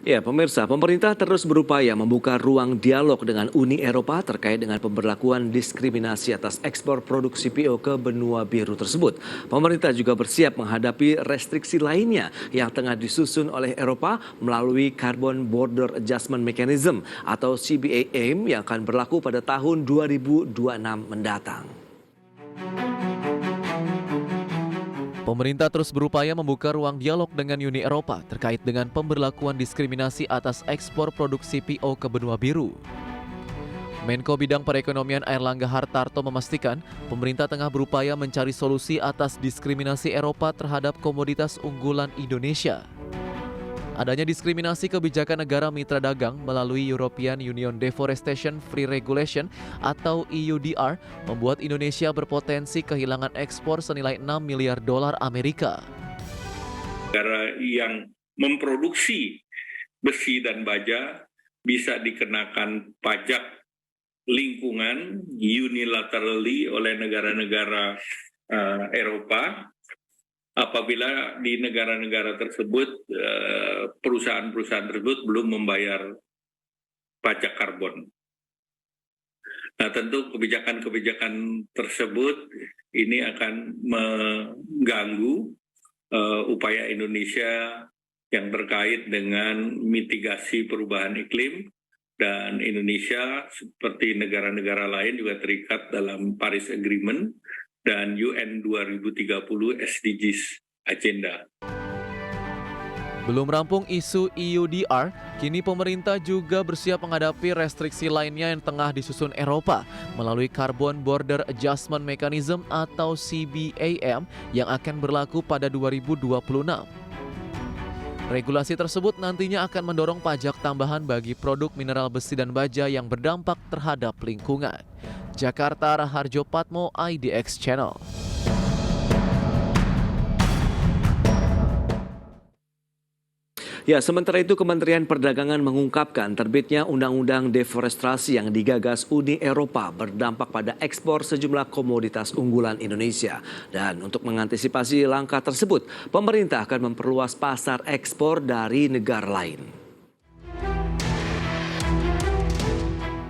Ya, pemirsa, pemerintah terus berupaya membuka ruang dialog dengan Uni Eropa terkait dengan pemberlakuan diskriminasi atas ekspor produk CPO ke benua biru tersebut. Pemerintah juga bersiap menghadapi restriksi lainnya yang tengah disusun oleh Eropa melalui Carbon Border Adjustment Mechanism atau CBAM yang akan berlaku pada tahun 2026 mendatang. Pemerintah terus berupaya membuka ruang dialog dengan Uni Eropa terkait dengan pemberlakuan diskriminasi atas ekspor produk CPO ke benua biru. Menko Bidang Perekonomian Airlangga Hartarto memastikan pemerintah tengah berupaya mencari solusi atas diskriminasi Eropa terhadap komoditas unggulan Indonesia. Adanya diskriminasi kebijakan negara mitra dagang melalui European Union Deforestation Free Regulation atau EUDR membuat Indonesia berpotensi kehilangan ekspor senilai 6 miliar dolar Amerika. Negara yang memproduksi besi dan baja bisa dikenakan pajak lingkungan unilaterally oleh negara-negara Eropa. Apabila di negara-negara tersebut perusahaan-perusahaan tersebut belum membayar pajak karbon. Nah, tentu kebijakan-kebijakan tersebut ini akan mengganggu upaya Indonesia yang terkait dengan mitigasi perubahan iklim, dan Indonesia seperti negara-negara lain juga terikat dalam Paris Agreement dan UN 2030 SDGs Agenda. Belum rampung isu EUDR, kini pemerintah juga bersiap menghadapi restriksi lainnya yang tengah disusun Eropa melalui Carbon Border Adjustment Mechanism atau CBAM yang akan berlaku pada 2026. Regulasi tersebut nantinya akan mendorong pajak tambahan bagi produk mineral besi dan baja yang berdampak terhadap lingkungan. Jakarta, Raharjo Patmo, IDX Channel. Ya, sementara itu Kementerian Perdagangan mengungkapkan terbitnya Undang-Undang Deforestasi yang digagas Uni Eropa berdampak pada ekspor sejumlah komoditas unggulan Indonesia. Dan untuk mengantisipasi langkah tersebut, pemerintah akan memperluas pasar ekspor dari negara lain.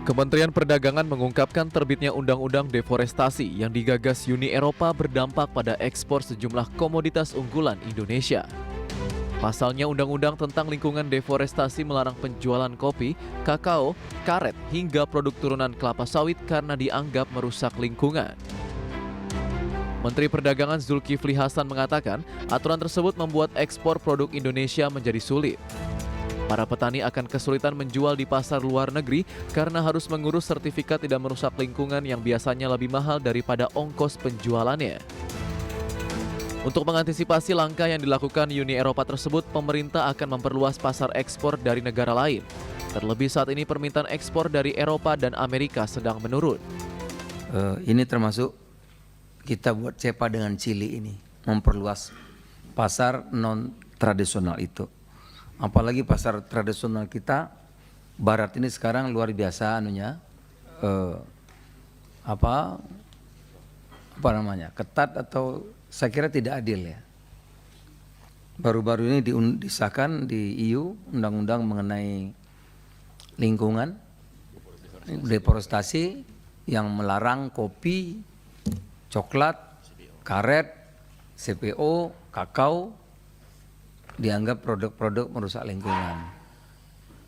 Kementerian Perdagangan mengungkapkan terbitnya Undang-Undang Deforestasi yang digagas Uni Eropa berdampak pada ekspor sejumlah komoditas unggulan Indonesia. Pasalnya Undang-Undang tentang lingkungan deforestasi melarang penjualan kopi, kakao, karet hingga produk turunan kelapa sawit karena dianggap merusak lingkungan. Menteri Perdagangan Zulkifli Hasan mengatakan aturan tersebut membuat ekspor produk Indonesia menjadi sulit. Para petani akan kesulitan menjual di pasar luar negeri karena harus mengurus sertifikat tidak merusak lingkungan yang biasanya lebih mahal daripada ongkos penjualannya. Untuk mengantisipasi langkah yang dilakukan Uni Eropa tersebut, pemerintah akan memperluas pasar ekspor dari negara lain. Terlebih saat ini permintaan ekspor dari Eropa dan Amerika sedang menurun. Ini termasuk kita buat CEPA dengan Chili ini, memperluas pasar non-tradisional itu. Apalagi pasar tradisional kita, Barat ini sekarang luar biasa apa namanya, ketat atau saya kira tidak adil ya. Baru-baru ini disahkan di EU undang-undang mengenai lingkungan, deforestasi yang melarang kopi, coklat, karet, CPO, kakao dianggap produk-produk merusak lingkungan.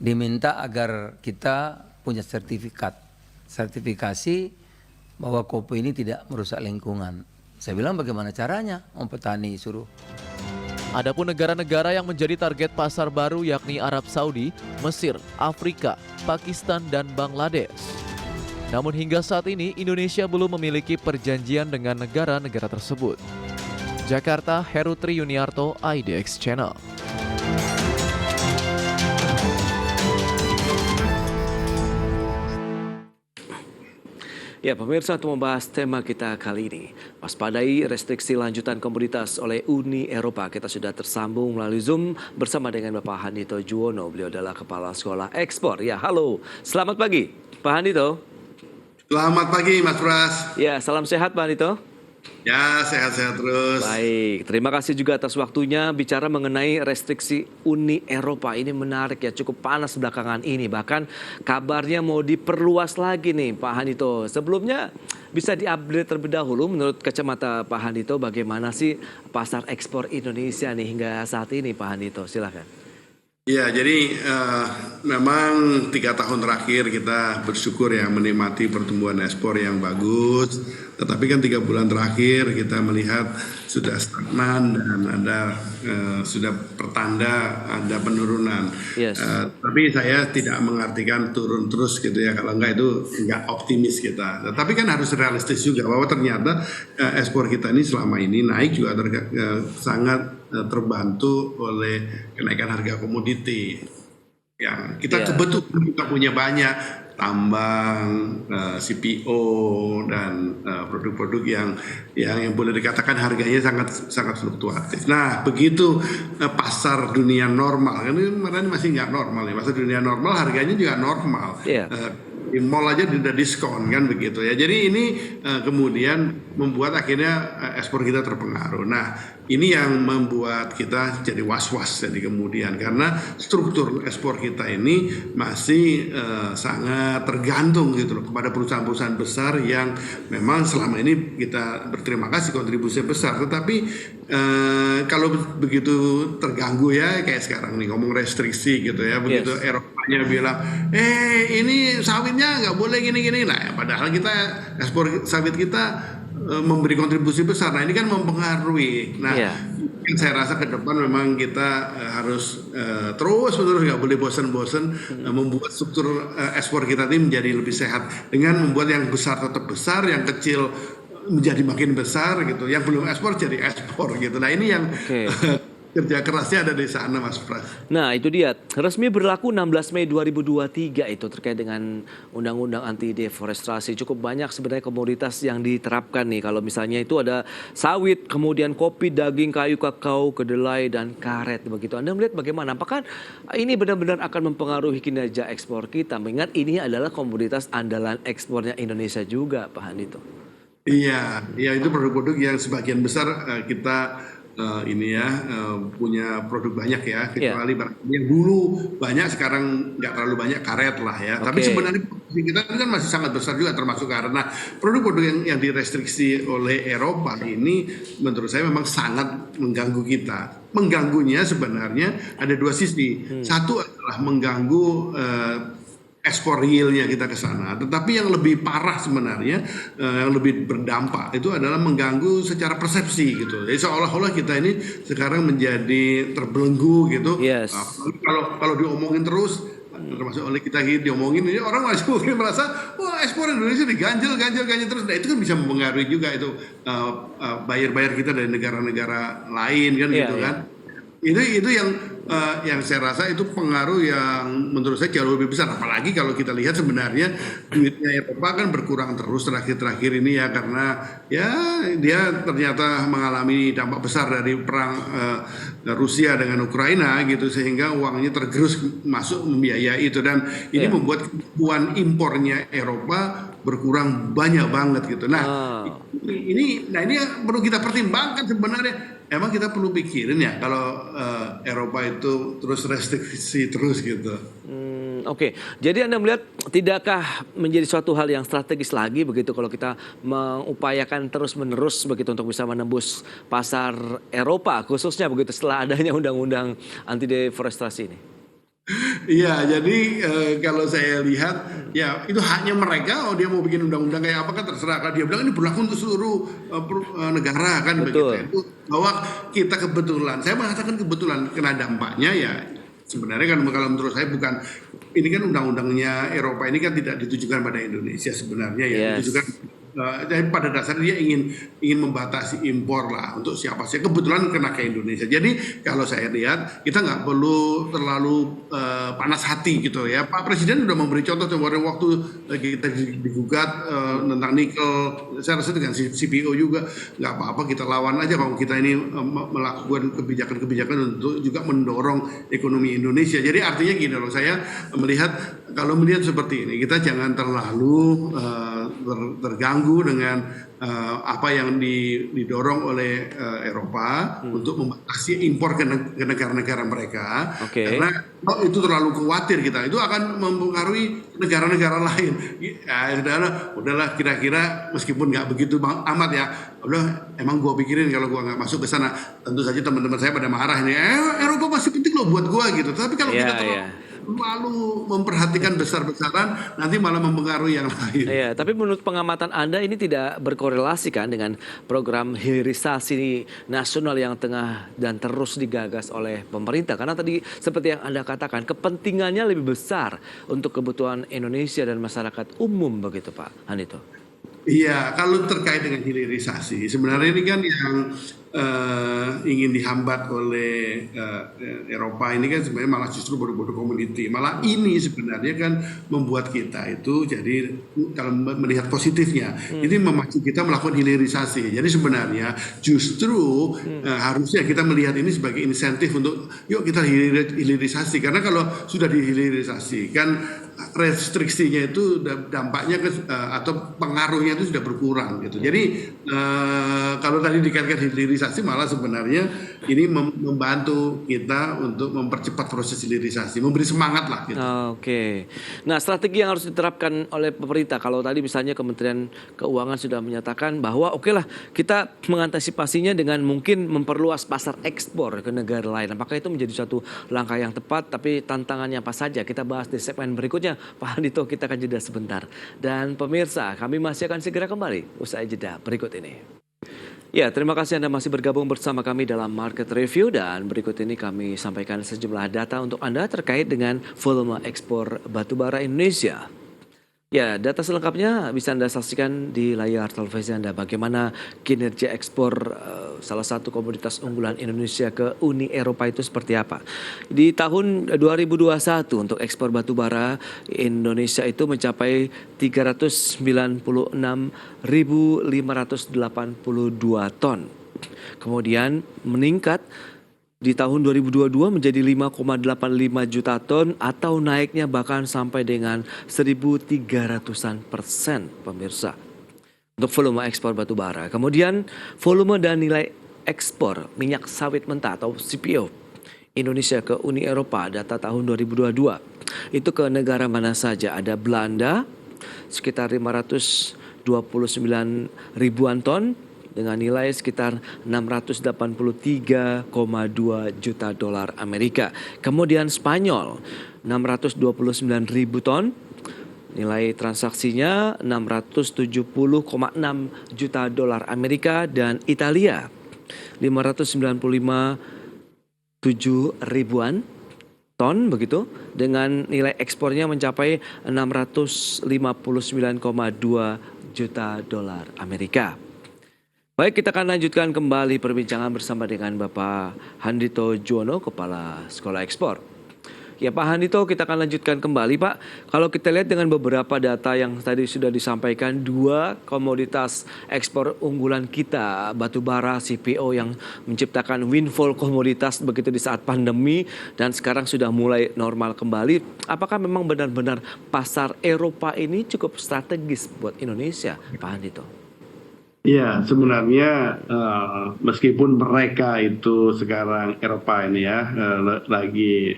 Diminta agar kita punya sertifikasi bahwa kopi ini tidak merusak lingkungan. Saya bilang bagaimana caranya? Petani suruh. Adapun negara-negara yang menjadi target pasar baru yakni Arab Saudi, Mesir, Afrika, Pakistan, dan Bangladesh. Namun hingga saat ini Indonesia belum memiliki perjanjian dengan negara-negara tersebut. Jakarta, Heru Tri Yuniarto, IDX Channel. Ya, pemirsa, untuk membahas tema kita kali ini, waspadai restriksi lanjutan komoditas oleh Uni Eropa. Kita sudah tersambung melalui Zoom bersama dengan Bapak Handito Juwono. Beliau adalah Kepala Sekolah Ekspor. Ya, halo. Selamat pagi, Pak Handito. Selamat pagi, Mas Pras. Ya, salam sehat, Pak Handito. Ya, sehat-sehat terus. Baik, terima kasih juga atas waktunya. Bicara mengenai restriksi Uni Eropa, ini menarik ya, cukup panas belakangan ini. Bahkan kabarnya mau diperluas lagi nih Pak Handito. Sebelumnya bisa diupdate terlebih dahulu menurut kacamata Pak Handito bagaimana sih pasar ekspor Indonesia nih hingga saat ini Pak Handito, silakan. Ya, jadi memang 3 tahun terakhir kita bersyukur ya menikmati pertumbuhan ekspor yang bagus. Tetapi kan 3 bulan terakhir kita melihat sudah stagnan dan ada sudah pertanda ada penurunan. Yes. Tapi saya tidak mengartikan turun terus gitu ya. Kalau enggak itu enggak optimis kita. Tetapi kan harus realistis juga bahwa ternyata ekspor kita ini selama ini naik juga sangat terbantu oleh kenaikan harga komoditi. Yang kita kebetulan kita punya banyak tambang, CPO dan produk-produk yang boleh dikatakan harganya sangat fluktuatif. Nah, begitu pasar dunia normal, kan ini kemarin masih nggak normal ya. Pasar dunia normal harganya juga normal. Di mall aja udah diskon kan begitu ya. Jadi ini kemudian membuat akhirnya ekspor kita terpengaruh. Nah, ini yang membuat kita jadi was-was jadi kemudian karena struktur ekspor kita ini masih sangat tergantung gitu loh kepada perusahaan-perusahaan besar yang memang selama ini kita berterima kasih kontribusinya besar. Tetapi kalau begitu terganggu ya kayak sekarang nih ngomong restriksi gitu ya, begitu Eropanya bilang ini sawitnya nggak boleh gini-gini. Nah, padahal kita ekspor sawit kita memberi kontribusi besar. Nah, ini kan mempengaruhi. Nah, saya rasa ke depan memang kita harus terus-menerus nggak boleh bosan-bosan membuat struktur ekspor kita ini menjadi lebih sehat dengan membuat yang besar tetap besar, yang kecil menjadi makin besar gitu, yang belum ekspor jadi ekspor gitu. Nah, ini yang kerja kerasnya ada di sana, Mas Pras. Nah, itu dia. Resmi berlaku 16 Mei 2023 itu terkait dengan Undang-Undang Anti Deforestasi. Cukup banyak sebenarnya komoditas yang diterapkan nih. Kalau misalnya itu ada sawit, kemudian kopi, daging, kayu, kakao, kedelai, dan karet. Begitu. Anda melihat bagaimana? Apakah ini benar-benar akan mempengaruhi kinerja ekspor kita? Mengingat ini adalah komoditas andalan ekspornya Indonesia juga, Pak Handito. Iya, itu produk-produk yang sebagian besar kita punya produk banyak ya, kecuali yang dulu banyak sekarang nggak terlalu banyak karet lah ya. Tapi sebenarnya kita kan masih sangat besar juga termasuk karena produk-produk yang direstriksi oleh Eropa ini menurut saya memang sangat mengganggu kita. Mengganggunya sebenarnya ada dua sisi. Satu adalah mengganggu ekspor realnya kita ke sana, tetapi yang lebih parah sebenarnya, yang lebih berdampak itu adalah mengganggu secara persepsi gitu. Jadi seolah-olah kita ini sekarang menjadi terbelenggu gitu. Kalau diomongin terus, termasuk oleh kita diomongin, ini orang masih mungkin merasa, wah ekspor Indonesia diganjel terus. Nah, itu kan bisa mempengaruhi juga itu buyer kita dari negara-negara lain kan gitu kan. Itu yang saya rasa itu pengaruh yang menurut saya jauh lebih besar, apalagi kalau kita lihat sebenarnya duitnya Eropa kan berkurang terus terakhir ini ya, karena ya dia ternyata mengalami dampak besar dari perang Rusia dengan Ukraina gitu, sehingga uangnya tergerus masuk membiayai itu, dan ini membuat kebutuhan impornya Eropa berkurang banyak banget gitu. Nah, ini yang perlu kita pertimbangkan sebenarnya. Emang kita perlu pikirin ya kalau Eropa itu terus restriksi terus gitu. Oke, jadi Anda melihat tidakkah menjadi suatu hal yang strategis lagi begitu kalau kita mengupayakan terus-menerus begitu untuk bisa menembus pasar Eropa khususnya begitu setelah adanya undang-undang anti deforestasi ini? Iya, jadi kalau saya lihat ya itu haknya mereka. Dia mau bikin undang-undang kayak apa kan terserah. Kalau dia bilang ini berlaku untuk seluruh negara kan begitu. Itu bahwa kita kebetulan, saya mengatakan kebetulan kena dampaknya ya. Sebenarnya kan kalau menurut saya bukan, ini kan undang-undangnya Eropa ini kan tidak ditujukan pada Indonesia sebenarnya ya, ditujukan jadi pada dasarnya dia ingin membatasi impor lah untuk siapa sih, kebetulan kena ke Indonesia. Jadi kalau saya lihat kita nggak perlu terlalu panas hati gitu ya. Pak Presiden sudah memberi contoh kemarin waktu kita digugat tentang nikel. Saya rasa dengan CPO juga nggak apa-apa, kita lawan aja kalau kita ini melakukan kebijakan-kebijakan untuk juga mendorong ekonomi Indonesia. Jadi artinya gini loh, saya melihat kalau melihat seperti ini, kita jangan terlalu terganggu dengan apa yang didorong oleh Eropa untuk membatasi impor ke negara-negara mereka. Karena kalau itu terlalu khawatir kita, itu akan mempengaruhi negara-negara lain. Ya, udahlah kira-kira meskipun nggak begitu amat ya, udah emang gua pikirin kalau gua nggak masuk ke sana, tentu saja teman-teman saya pada marah ini. Eropa masih penting loh buat gua gitu. Tapi kalau kita terlalu memperhatikan besar-besaran, nanti malah mempengaruhi yang lain. Iya, tapi menurut pengamatan Anda ini tidak berkorelasi kan dengan program hilirisasi nasional yang tengah dan terus digagas oleh pemerintah? Karena tadi seperti yang Anda katakan, kepentingannya lebih besar untuk kebutuhan Indonesia dan masyarakat umum begitu Pak Handito. Iya, kalau terkait dengan hilirisasi, sebenarnya ini kan yang ingin dihambat oleh Eropa ini kan sebenarnya malah justru bodoh-bodoh community. Malah ini sebenarnya kan membuat kita itu jadi kalau melihat positifnya, ini memacu kita melakukan hilirisasi. Jadi sebenarnya justru harusnya kita melihat ini sebagai insentif untuk yuk kita hilirisasi. Karena kalau sudah dihilirisasi kan restriksinya itu dampaknya atau pengaruhnya itu sudah berkurang gitu. Jadi kalau tadi dikatakan hilirisasi malah sebenarnya ini membantu kita untuk mempercepat proses hilirisasi, memberi semangat lah gitu. Oke. Nah, strategi yang harus diterapkan oleh pemerintah, kalau tadi misalnya Kementerian Keuangan sudah menyatakan bahwa oke lah kita mengantisipasinya dengan mungkin memperluas pasar ekspor ke negara lain. Apakah itu menjadi suatu langkah yang tepat? Tapi tantangannya apa saja? Kita bahas di segmen berikutnya. Pak Handito, kita akan jeda sebentar. Dan pemirsa, kami masih akan segera kembali usai jeda berikut ini. Ya, terima kasih Anda masih bergabung bersama kami dalam Market Review, dan berikut ini kami sampaikan sejumlah data untuk Anda terkait dengan volume ekspor batubara Indonesia. Ya, data selengkapnya bisa Anda saksikan di layar televisi Anda bagaimana kinerja ekspor salah satu komoditas unggulan Indonesia ke Uni Eropa itu seperti apa. Di tahun 2021 untuk ekspor batubara Indonesia itu mencapai 396.582 ton. Kemudian meningkat di tahun 2022 menjadi 5,85 juta ton atau naiknya bahkan sampai dengan 1.300% pemirsa untuk volume ekspor batubara. Kemudian volume dan nilai ekspor minyak sawit mentah atau CPO Indonesia ke Uni Eropa data tahun 2022 itu ke negara mana saja? Ada Belanda sekitar 529 ribuan ton dengan nilai sekitar 683,2 juta dolar Amerika. Kemudian Spanyol 629 ribu ton, nilai transaksinya 670,6 juta dolar Amerika, dan Italia 595,7 ribuan ton begitu dengan nilai ekspornya mencapai 659,2 juta dolar Amerika. Baik, kita akan lanjutkan kembali perbincangan bersama dengan Bapak Handito Juwono, Kepala Sekolah Ekspor. Ya Pak Handito, kita akan lanjutkan kembali Pak. Kalau kita lihat dengan beberapa data yang tadi sudah disampaikan, dua komoditas ekspor unggulan kita, batubara, CPO yang menciptakan windfall komoditas begitu di saat pandemi dan sekarang sudah mulai normal kembali. Apakah memang benar-benar pasar Eropa ini cukup strategis buat Indonesia, Pak Handito? Ya, sebenarnya meskipun mereka itu sekarang Eropa ini ya lagi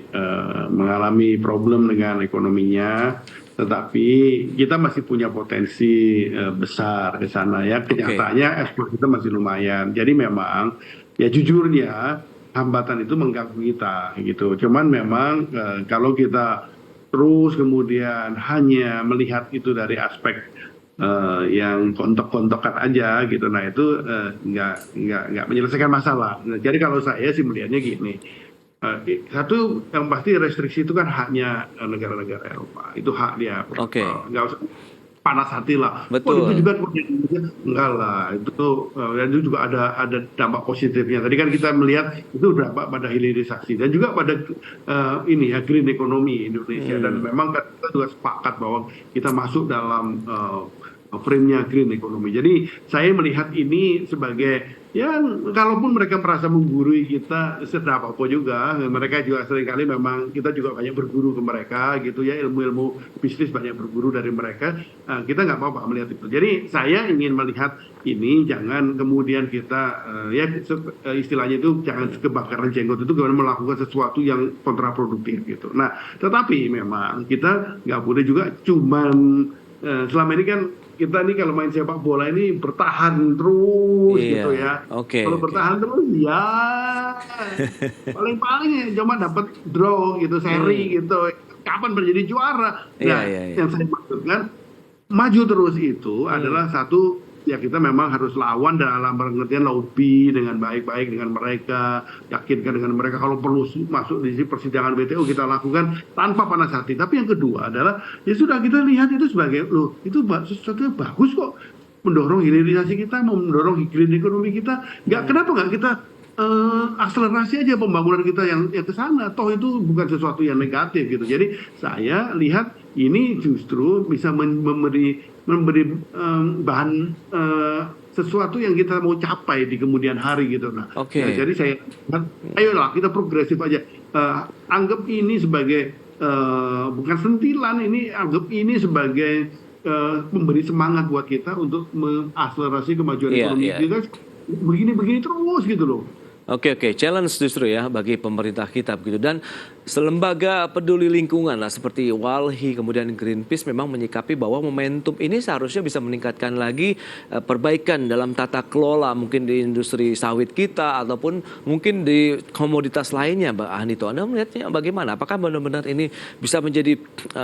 mengalami problem dengan ekonominya, tetapi kita masih punya potensi besar ke sana ya. Kenyataannya ekspor kita masih lumayan. Jadi memang ya jujurnya hambatan itu mengganggu kita gitu. Cuman memang kalau kita terus kemudian hanya melihat itu dari aspek yang kontok-kontokan aja gitu, nah itu nggak menyelesaikan masalah. Nah, jadi kalau saya sih melihatnya gini, satu yang pasti restriksi itu kan haknya negara-negara Eropa, itu hak dia, nggak usah panas hati lah. Betul. Itu juga enggak lah, itu juga ada dampak positifnya. Tadi kan kita melihat itu dampak pada hilirisasi dan juga pada ini ya green economy Indonesia, dan memang kita juga sepakat bahwa kita masuk dalam frame-nya green economy. Jadi saya melihat ini sebagai Ya, kalaupun mereka merasa menggurui kita, sedang apapun juga, mereka juga seringkali memang kita juga banyak berguru ke mereka gitu ya, ilmu-ilmu bisnis banyak berguru dari mereka. Kita nggak apa-apa melihat itu. Jadi saya ingin melihat ini, jangan kemudian kita istilahnya itu jangan kebakaran jenggot itu kemudian melakukan sesuatu yang kontraproduktif gitu. Nah, tetapi memang kita nggak boleh juga cuman selama ini kan kita nih kalau main sepak bola ini bertahan terus Iya, gitu ya. oke, Kalau oke. bertahan terus ya paling-paling ya cuma dapat draw gitu, seri gitu. Kapan menjadi juara? Iya, Nah, iya, iya. yang saya maksudkan maju terus itu adalah satu, ya kita memang harus lawan dalam pengertian lobby dengan baik-baik dengan mereka, yakinkan dengan mereka, kalau perlu masuk di persidangan WTO kita lakukan tanpa panas hati. Tapi yang kedua adalah ya sudah, kita lihat itu sebagai loh, itu sesuatu yang bagus kok, mendorong hilirisasi kita, mendorong green ekonomi kita. Kenapa nggak kita akselerasi aja pembangunan kita yang ke sana, toh itu bukan sesuatu yang negatif gitu. Jadi saya lihat ini justru bisa memberi bahan sesuatu yang kita mau capai di kemudian hari gitu. Nah, Oke. jadi saya ayolah kita progresif aja. Anggap ini sebagai bukan sentilan, ini anggap ini sebagai memberi semangat buat kita untuk mengakselerasi kemajuan Iya, ekonomi iya. kita begini-begini terus gitu loh. Oke, oke, challenge justru ya bagi pemerintah kita begitu. Dan lembaga peduli lingkungan lah seperti WALHI kemudian Greenpeace memang menyikapi bahwa momentum ini seharusnya bisa meningkatkan lagi perbaikan dalam tata kelola mungkin di industri sawit kita ataupun mungkin di komoditas lainnya, Mbak Anito. Anda melihatnya bagaimana? Apakah benar-benar ini bisa menjadi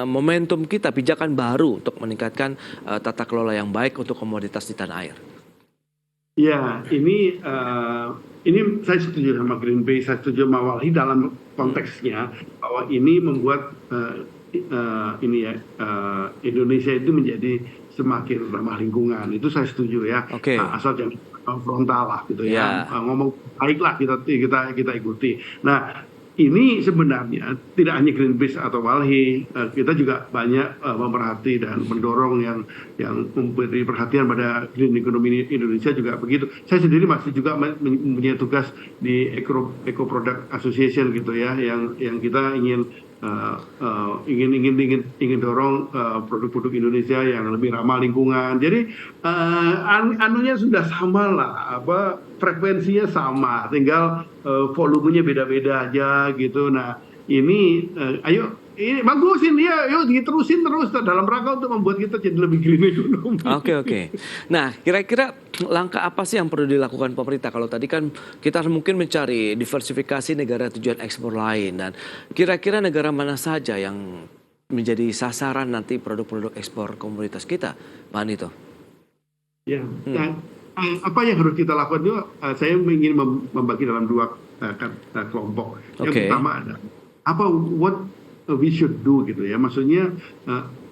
momentum kita, pijakan baru untuk meningkatkan tata kelola yang baik untuk komoditas di tanah air? Ya, ini saya setuju sama Greenpeace, saya setuju sama WALHI dalam konteksnya bahwa ini membuat Indonesia itu menjadi semakin ramah lingkungan. Itu saya setuju ya. Oke. Nah, asal jangan frontal lah gitu Ya. ya. Ngomong baiklah kita ikuti. Nah, ini sebenarnya tidak hanya Greenpeace atau WALHI, kita juga banyak memerhati dan mendorong yang memberi perhatian pada green economy Indonesia juga begitu. Saya sendiri masih juga mempunyai tugas di Eco Product Association gitu ya, yang kita ingin dorong produk-produk Indonesia yang lebih ramah lingkungan. Jadi anunya sudah sama lah, frekuensinya sama, tinggal volumenya beda-beda aja gitu. Nah ini ayo ini bagusin ya, yuk diterusin terus dalam rangka untuk membuat kita jadi lebih green ekonomi. Oke. Nah, kira-kira langkah apa sih yang perlu dilakukan pemerintah? Kalau tadi kan kita mungkin mencari diversifikasi negara tujuan ekspor lain, dan kira-kira negara mana saja yang menjadi sasaran nanti produk-produk ekspor komoditas kita, Pak Anito? Ya, apa yang harus kita lakukan juga, saya ingin membagi dalam dua kelompok. Yang pertama ada what we should do gitu ya, maksudnya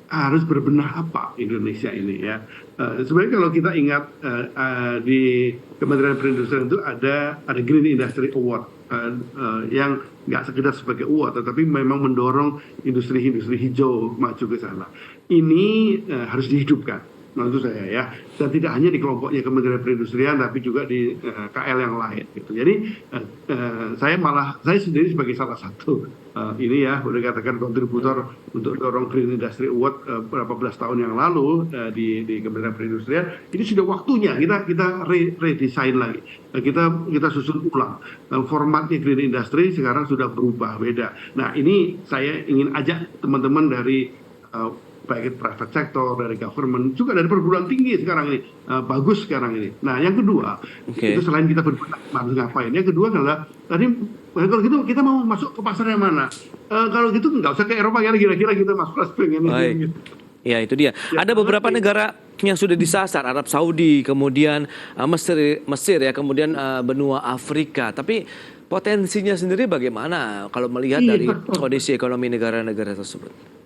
harus berbenah apa Indonesia ini ya. Sebenarnya kalau kita ingat di Kementerian Perindustrian itu ada Green Industry Award yang nggak sekedar sebagai award, tetapi memang mendorong industri-industri hijau maju ke sana. Ini harus dihidupkan menurut saya ya, dan tidak hanya di kelompoknya Kementerian Perindustrian tapi juga di KL yang lain gitu. Jadi saya sendiri sebagai salah satu ini ya boleh katakan kontributor untuk dorong Green Industry Award berapa belas tahun yang lalu di Kementerian Perindustrian. Ini sudah waktunya kita redesign lagi, kita susun ulang formatnya. Green Industry sekarang sudah berubah beda. Nah ini saya ingin ajak teman-teman dari baik private sector, dari government, juga dari perguruan tinggi sekarang ini, bagus sekarang ini. Nah yang kedua, itu selain kita berbenah harus ngapain, yang kedua adalah tadi kalau gitu kita mau masuk ke pasar yang mana? Kalau gitu nggak usah ke Eropa ya, kira-kira kita masuk kelas pengen ini. Gitu. Ya itu dia. Ada beberapa negara yang sudah disasar, Arab Saudi, kemudian Mesir ya, kemudian benua Afrika. Tapi potensinya sendiri bagaimana kalau melihat dari kondisi ekonomi negara-negara tersebut?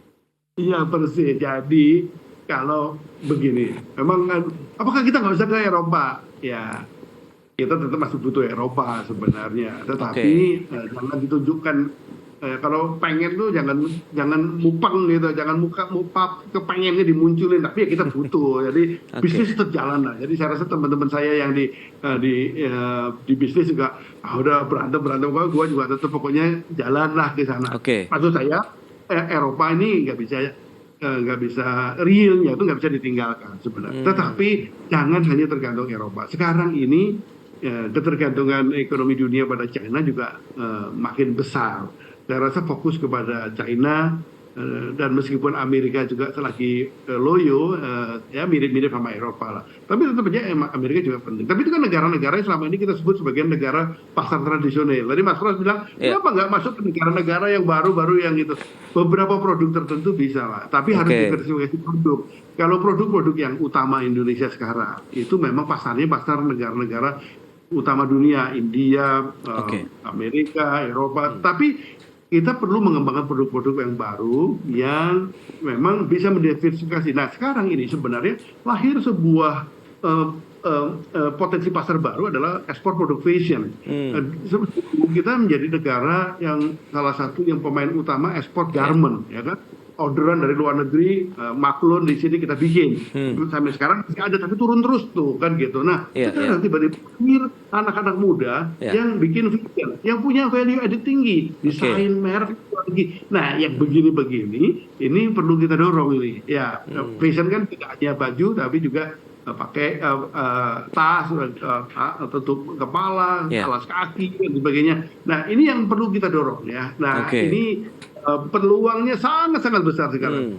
Iya persis. Jadi kalau begini, memang kan, apakah kita nggak usah ke Eropa? Ya kita tetap masih butuh Eropa sebenarnya. Tetapi jangan ditunjukkan Kalau pengen tuh jangan mupeng gitu, jangan muka kepengennya dimunculin, tapi ya kita butuh. Jadi bisnis tetap jalan lah. Jadi saya rasa teman-teman saya yang di bisnis juga udah berantem gue juga tetap pokoknya jalan lah ke sana. Maksud saya Eropa ini nggak bisa realnya itu nggak bisa ditinggalkan sebenarnya. Tetapi jangan hanya tergantung Eropa. Sekarang ini ketergantungan ekonomi dunia pada China juga makin besar. Saya rasa fokus kepada China dan meskipun Amerika juga lagi loyo, ya mirip-mirip sama Eropa lah. Tapi tetap aja Amerika juga penting. Tapi itu kan negara-negara yang selama ini kita sebut sebagai negara pasar tradisional. Tadi Mas Pras bilang, kenapa nggak masuk ke negara-negara yang baru-baru yang gitu? Beberapa produk tertentu bisa lah, tapi harus diversifikasi produk. Kalau produk-produk yang utama Indonesia sekarang, itu memang pasarnya pasar negara-negara utama dunia, India, Amerika, Eropa. Tapi kita perlu mengembangkan produk-produk yang baru yang memang bisa mendiversifikasi. Nah sekarang ini sebenarnya lahir sebuah potensi pasar baru adalah ekspor produk fashion. Kita menjadi negara yang salah satu yang pemain utama ekspor garment, ya kan? Orderan dari luar negeri, maklun di sini kita bikin. Sampai sekarang masih ada, tapi turun terus tuh kan gitu. Nah, sekarang tiba-tiba anak-anak muda yang bikin fashion, yang punya value added tinggi, desain merek tinggi. Nah, yang begini-begini, ini perlu kita dorong ini. Ya, fashion kan tidak hanya baju, tapi juga pakai tas, tutup kepala, alas kaki, dan sebagainya. Nah, ini yang perlu kita dorong ya. Nah, ini peluangnya sangat-sangat besar sekarang.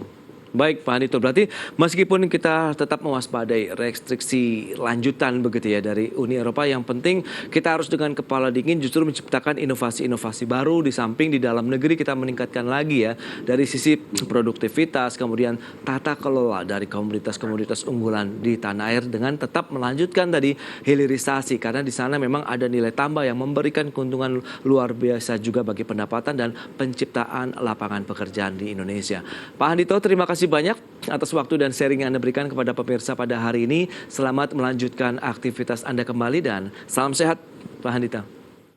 Baik Pak Andito, berarti meskipun kita tetap mewaspadai restriksi lanjutan begitu ya dari Uni Eropa, yang penting kita harus dengan kepala dingin justru menciptakan inovasi-inovasi baru, di samping di dalam negeri kita meningkatkan lagi ya dari sisi produktivitas, kemudian tata kelola dari komoditas-komoditas unggulan di tanah air dengan tetap melanjutkan tadi hilirisasi, karena di sana memang ada nilai tambah yang memberikan keuntungan luar biasa juga bagi pendapatan dan penciptaan lapangan pekerjaan di Indonesia. Pak Andito, terima kasih banyak atas waktu dan sharing yang Anda berikan kepada pemirsa pada hari ini. Selamat melanjutkan aktivitas Anda kembali dan salam sehat Pak Andito.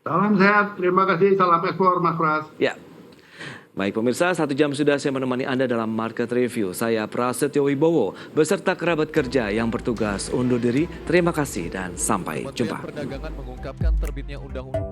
Salam sehat, terima kasih, salam ekspor Mas Pras. Ya. Baik pemirsa, 1 jam sudah saya menemani Anda dalam Market Review. Saya Prasetyo Wibowo beserta kerabat kerja yang bertugas undur diri. Terima kasih dan sampai jumpa. Kementerian Perdagangan mengungkapkan terbitnya undang-undang